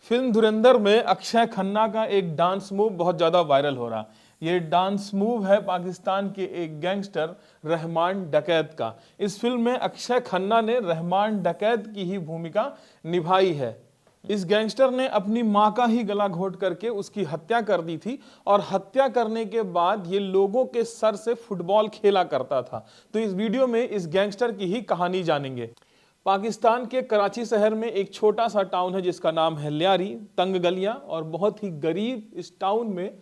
Film धुरंधर में अक्षय खन्ना का एक डांस मूव बहुत ज़्यादा वायरल हो रहा। ये डांस मूव है पाकिस्तान के एक गैंगस्टर रहमान डकैत का। इस फिल्म में अक्षय खन्ना ने रहमान डकैत की ही भूमिका निभाई है। इस गैंगस्टर ने अपनी मां का ही गला घोट करके उसकी हत्या कर दी थी और हत्या करने के बाद ये लोगों के सर से फुटबॉल खेला करता था। तो इस वीडियो में इस गैंगस्टर की ही कहानी जानेंगे। पाकिस्तान के कराची शहर में एक छोटा सा टाउन है जिसका नाम है लियारी। तंग गलियां और बहुत ही गरीब इस टाउन में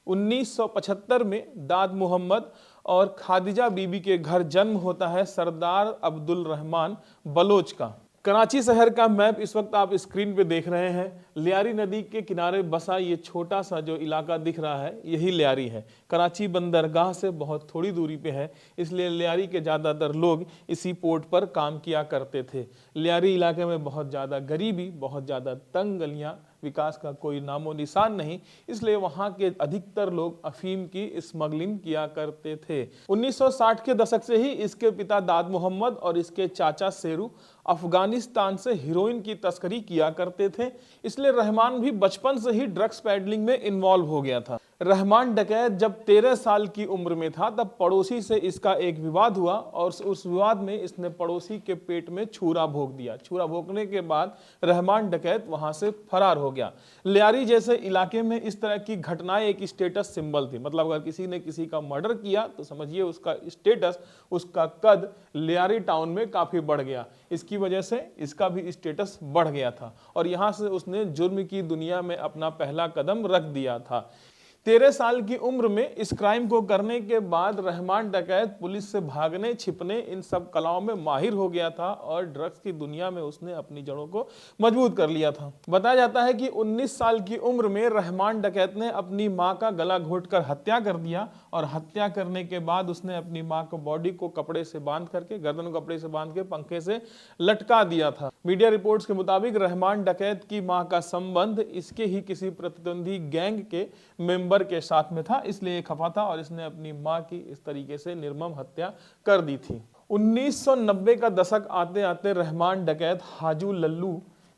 1975 में दाद मोहम्मद और खादिजा बीबी के घर जन्म होता है सरदार अब्दुल रहमान बलोच का। कराची शहर का मैप इस वक्त आप स्क्रीन पे देख रहे हैं। लियारी नदी के किनारे बसा ये छोटा सा जो इलाका दिख रहा है यही लियारी है। कराची बंदरगाह से बहुत थोड़ी दूरी पे है, इसलिए लियारी के ज़्यादातर लोग इसी पोर्ट पर काम किया करते थे। लियारी इलाके में बहुत ज़्यादा गरीबी, बहुत ज़्यादा तंग गलियाँ, विकास का कोई नामो निशान नहीं, इसलिए वहाँ के अधिकतर लोग अफीम की स्मगलिंग किया करते थे। 1960 के दशक से ही इसके पिता दाद मोहम्मद और इसके चाचा शेरू अफगानिस्तान से हीरोइन की तस्करी किया करते थे, इसलिए रहमान भी बचपन से ही ड्रग्स पैडलिंग में इन्वॉल्व हो गया था। रहमान डकैत जब 13 साल की उम्र में था तब पड़ोसी से इसका एक विवाद हुआ और उस विवाद में इसने पड़ोसी के पेट में छुरा भोंक दिया। छुरा भोंकने के बाद रहमान डकैत वहां से फरार हो गया। लियारी जैसे इलाके में इस तरह की घटनाएं एक स्टेटस सिंबल थी, मतलब अगर किसी ने किसी का मर्डर किया तो समझिए उसका स्टेटस, उसका कद लियारी टाउन में काफी बढ़ गया। इसकी वजह से इसका भी स्टेटस बढ़ गया था और यहां से उसने जुर्म की दुनिया में अपना पहला कदम रख दिया था। 13 साल की उम्र में इस क्राइम को करने के बाद रहमान डकैत पुलिस से भागने छिपने इन सब कलाओं में माहिर हो गया था और ड्रग्स की दुनिया में उसने अपनी जड़ों को मजबूत कर लिया था। बताया जाता है कि 19 साल की उम्र में रहमान डकैत ने अपनी मां का गला घोटकर हत्या कर दिया और हत्या करने के बाद उसने अपनी मां को बॉडी को कपड़े से बांध करके, गर्दन को कपड़े से बांध के पंखे से लटका दिया था। मीडिया रिपोर्ट्स के मुताबिक रहमान डकैत की मां का संबंध इसके ही किसी प्रतिद्वंदी गैंग के मेंबर के साथ में था, इसलिए खफा था और इसने अपनी मां की इस तरीके से निर्मम हत्या कर दी थी। 1990 का दशक आते आते रहमान डकैत हाजू लल्लू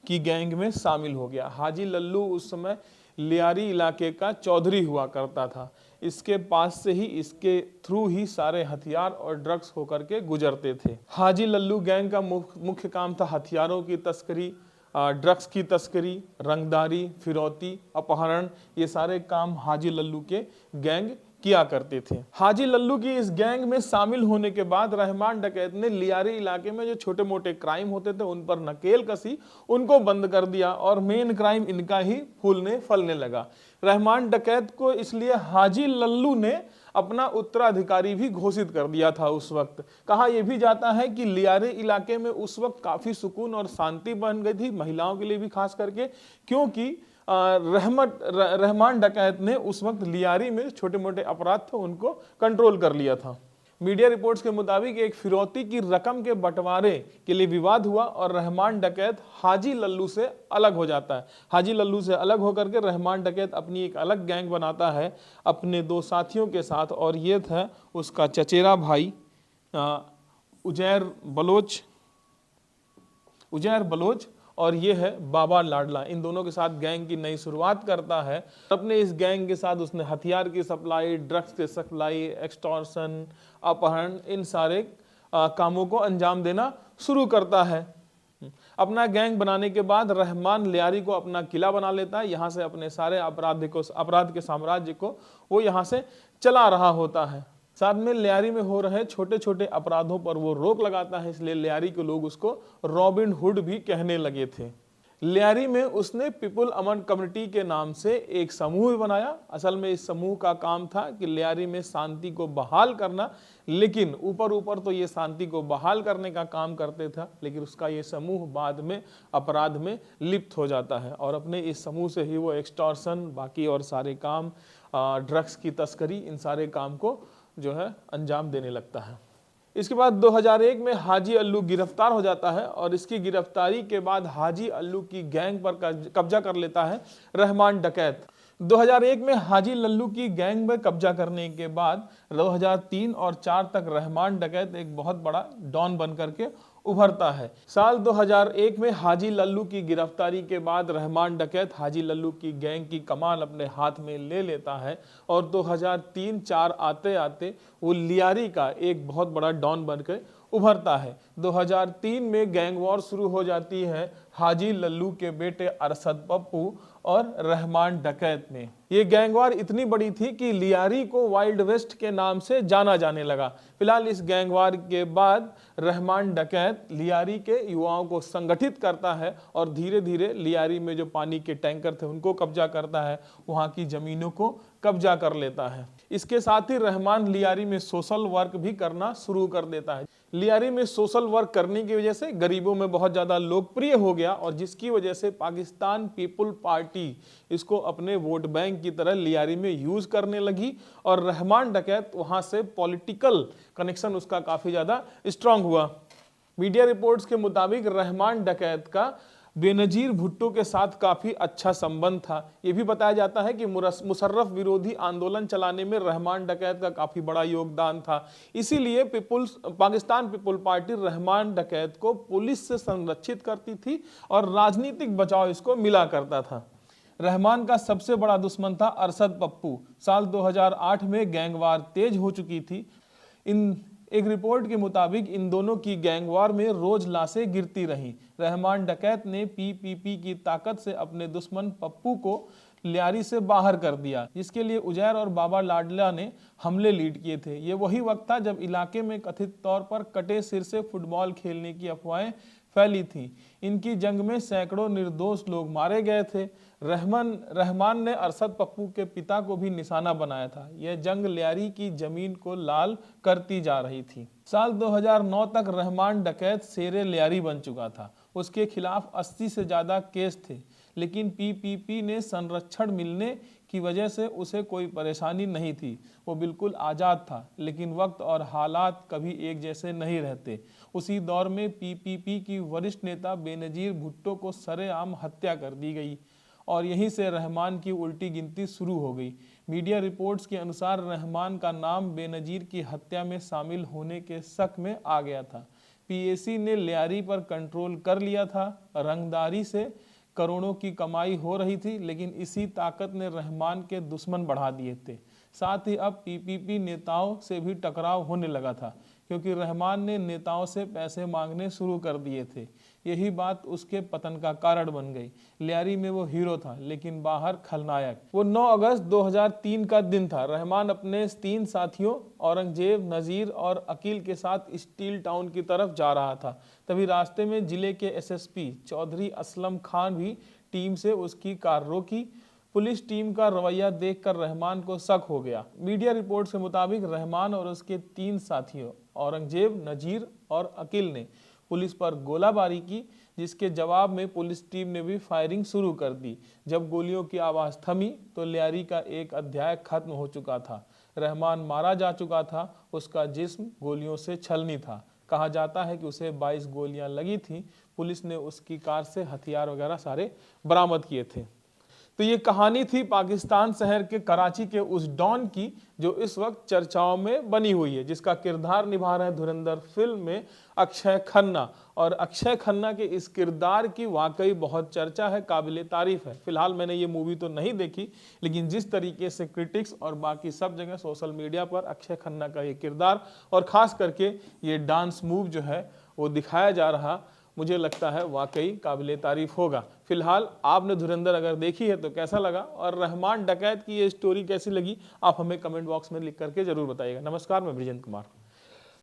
की गैंग में शामिल हो गया। हाजी लल्लू उस समय लियारी इलाके का चौधरी हुआ करता था। इसके पास से ही, इसके थ्रू ही सारे हथियार और ड्रग्स होकर के गुजरते थे। हाजी लल्लू गैंग का मुख्य काम था हथियारों की तस्करी, ड्रग्स की तस्करी, रंगदारी, फिरौती, अपहरण, ये सारे काम हाजी लल्लू के गैंग किया करते थे। हाजी लल्लू की इस गैंग में शामिल होने के बाद रहमान डकैत ने लियारी इलाके में जो छोटे मोटे क्राइम होते थे उन पर नकेल कसी, उनको बंद कर दिया और मेन क्राइम इनका ही फूलने फलने लगा। रहमान डकैत को इसलिए हाजी लल्लू ने अपना उत्तराधिकारी भी घोषित कर दिया था। उस वक्त कहा यह भी जाता है कि लियारी इलाके में उस वक्त काफी सुकून और शांति बन गई थी, महिलाओं के लिए भी खास करके, क्योंकि रहमान डकैत ने उस वक्त लियारी में छोटे मोटे अपराध थे उनको कंट्रोल कर लिया था। मीडिया रिपोर्ट्स के मुताबिक एक फिरौती की रकम के बंटवारे के लिए विवाद हुआ और रहमान डकैत हाजी लल्लू से अलग हो जाता है। हाजी लल्लू से अलग होकर के रहमान डकैत अपनी एक अलग गैंग बनाता है अपने दो साथियों के साथ, और ये था उसका चचेरा भाई उजैर बलोच और ये है बाबा लाडला। इन दोनों के साथ गैंग की नई शुरुआत करता है। अपने इस गैंग के साथ उसने हथियार की सप्लाई, ड्रग्स की सप्लाई, एक्सटॉर्शन, अपहरण, इन सारे कामों को अंजाम देना शुरू करता है। अपना गैंग बनाने के बाद रहमान लियारी को अपना किला बना लेता है। यहाँ से अपने सारे अपराध के साम्राज्य को वो यहाँ से चला रहा होता है। साथ में लियारी में हो रहे छोटे छोटे अपराधों पर वो रोक लगाता है, इसलिए लियारी के लोग उसको रॉबिन हुड भी कहने लगे थे। लियारी में उसने पीपुल अमन कम्युनिटी के नाम से एक समूह बनाया। असल में इस समूह का काम था कि लियारी में शांति को बहाल करना, लेकिन ऊपर तो ये शांति को बहाल करने का काम करते था, लेकिन उसका ये समूह बाद में अपराध में लिप्त हो जाता है और अपने इस समूह से ही वो एक्सटॉर्शन, बाकी और सारे काम, ड्रग्स की तस्करी, इन सारे काम को जो है अंजाम देने लगता है। इसके बाद 2001 में हाजी अल्लू गिरफ्तार हो जाता है और इसकी गिरफ्तारी के बाद हाजी अल्लू की गैंग पर कब्जा कर लेता है रहमान डकैत। 2001 में हाजी लल्लू की गैंग में कब्जा करने के बाद 2003 और 4 तक रहमान डकैत एक बहुत बड़ा डॉन बन करके उभरता है। साल 2001 में हाजी लल्लू की गिरफ्तारी के बाद रहमान डकैत हाजी लल्लू की गैंग की कमान अपने हाथ में ले लेता है और 2003-04 आते आते वो लियारी का एक बहुत बड़ा डॉन बनकर उभरता है। 2003 में गैंग वॉर शुरू हो जाती है हाजी लल्लू के बेटे अरशद पप्पू और रहमान डकैत में। ये गैंग वॉर इतनी बड़ी थी कि लियारी को वाइल्ड वेस्ट के नाम से जाना जाने लगा। फिलहाल इस गैंग वॉर के बाद रहमान डकैत लियारी के युवाओं को संगठित करता है और धीरे धीरे लियारी में जो पानी के टैंकर थे उनको कब्जा करता है, वहां की जमीनों को कब्जा कर लेता है। इसके साथ ही रहमान लियारी में सोशल वर्क भी करना शुरू कर देता है। लियारी में सोशल वर्क करने की वजह से गरीबों में बहुत ज़्यादा लोकप्रिय हो गया और जिसकी वजह से पाकिस्तान पीपुल पार्टी इसको अपने वोट बैंक की तरह लियारी में यूज़ करने लगी और रहमान डकैत वहाँ से पॉलिटिकल कनेक्शन उसका काफ़ी ज़्यादा स्ट्रांग हुआ। मीडिया रिपोर्ट्स के मुताबिक रहमान डकैत का बेनजीर भुट्टो के साथ काफ़ी अच्छा संबंध था। ये भी बताया जाता है कि मुशर्रफ विरोधी आंदोलन चलाने में रहमान डकैत का काफ़ी बड़ा योगदान था। इसीलिए पाकिस्तान पीपुल पार्टी रहमान डकैत को पुलिस से संरक्षित करती थी और राजनीतिक बचाव इसको मिला करता था। रहमान का सबसे बड़ा दुश्मन था अरशद पप्पू। साल 2008 में गैंगवार तेज हो चुकी थी। एक रिपोर्ट के मुताबिक इन दोनों की गैंगवार में रोज लाशें गिरती रहीं। रहमान डकैत ने पीपीपी की ताकत से अपने दुश्मन पप्पू को लियारी से बाहर कर दिया, जिसके लिए उजैर और बाबा लाडला ने हमले लीड किए थे। ये वही वक्त था जब इलाके में कथित तौर पर कटे सिर से फुटबॉल खेलने की अफवाहें फैली थी। इनकी जंग में सैकड़ों निर्दोष लोग मारे गए थे। रहमान ने अरशद पप्पू के पिता को भी निशाना बनाया था। यह जंग लियारी की जमीन को लाल करती जा रही थी। साल 2009 तक रहमान डकैत शेरे लियारी बन चुका था। उसके खिलाफ 80 से ज़्यादा केस थे, लेकिन पीपीपी ने संरक्षण मिलने की वजह से उसे कोई परेशानी नहीं थी। वो बिल्कुल आज़ाद था, लेकिन वक्त और हालात कभी एक जैसे नहीं रहते। उसी दौर में पीपीपी की वरिष्ठ नेता बेनजीर भुट्टो को सरेआम हत्या कर दी गई और यहीं से रहमान की उल्टी गिनती शुरू हो गई। मीडिया रिपोर्ट्स के अनुसार रहमान का नाम बेनजीर की हत्या में शामिल होने के शक में आ गया था। पीएसी ने लियारी पर कंट्रोल कर लिया था। रंगदारी से करोड़ों की कमाई हो रही थी, लेकिन इसी ताकत ने रहमान के दुश्मन बढ़ा दिए थे। साथ ही अब पीपीपी नेताओं से भी टकराव होने लगा था, क्योंकि रहमान ने नेताओं से पैसे मांगने शुरू कर दिए थे। यही बात उसके पतन का कारण बन गई। लियारी में वो हीरो था, लेकिन बाहर खलनायक। वो 9 अगस्त 2003 का दिन था। रहमान अपने 3 साथियों औरंगजेब, नज़ीर और अकील के साथ स्टील टाउन की तरफ जा रहा था। तभी रास्ते में जिले के एसएसपी चौधरी असलम खान भी टीम से उसकी कार रोकी। पुलिस टीम का रवैया देखकर रहमान को शक हो गया। मीडिया रिपोर्ट्स के मुताबिक रहमान और उसके 3 साथियों औरंगजेब, नज़ीर और अकील ने पुलिस पर गोलाबारी की, जिसके जवाब में पुलिस टीम ने भी फायरिंग शुरू कर दी। जब गोलियों की आवाज़ थमी तो लियारी का एक अध्याय खत्म हो चुका था। रहमान मारा जा चुका था। उसका जिस्म गोलियों से छलनी था। कहा जाता है कि उसे 22 गोलियां लगी थी। पुलिस ने उसकी कार से हथियार वगैरह सारे बरामद किए थे। तो ये कहानी थी पाकिस्तान शहर के कराची के उस डॉन की, जो इस वक्त चर्चाओं में बनी हुई है, जिसका किरदार निभा रहे धुरंधर फिल्म में अक्षय खन्ना। और अक्षय खन्ना के इस किरदार की वाकई बहुत चर्चा है, काबिले तारीफ है। फिलहाल मैंने ये मूवी तो नहीं देखी, लेकिन जिस तरीके से क्रिटिक्स और बाकी सब जगह सोशल मीडिया पर अक्षय खन्ना का ये किरदार और ख़ास करके ये डांस मूव जो है वो दिखाया जा रहा, मुझे लगता है वाकई काबिले तारीफ होगा। फिलहाल आपने धुरंधर अगर देखी है तो कैसा लगा, और रहमान डकैत की ये स्टोरी कैसी लगी, आप हमें कमेंट बॉक्स में लिख करके जरूर बताइएगा। नमस्कार, मैं ब्रिजेंद्र कुमार।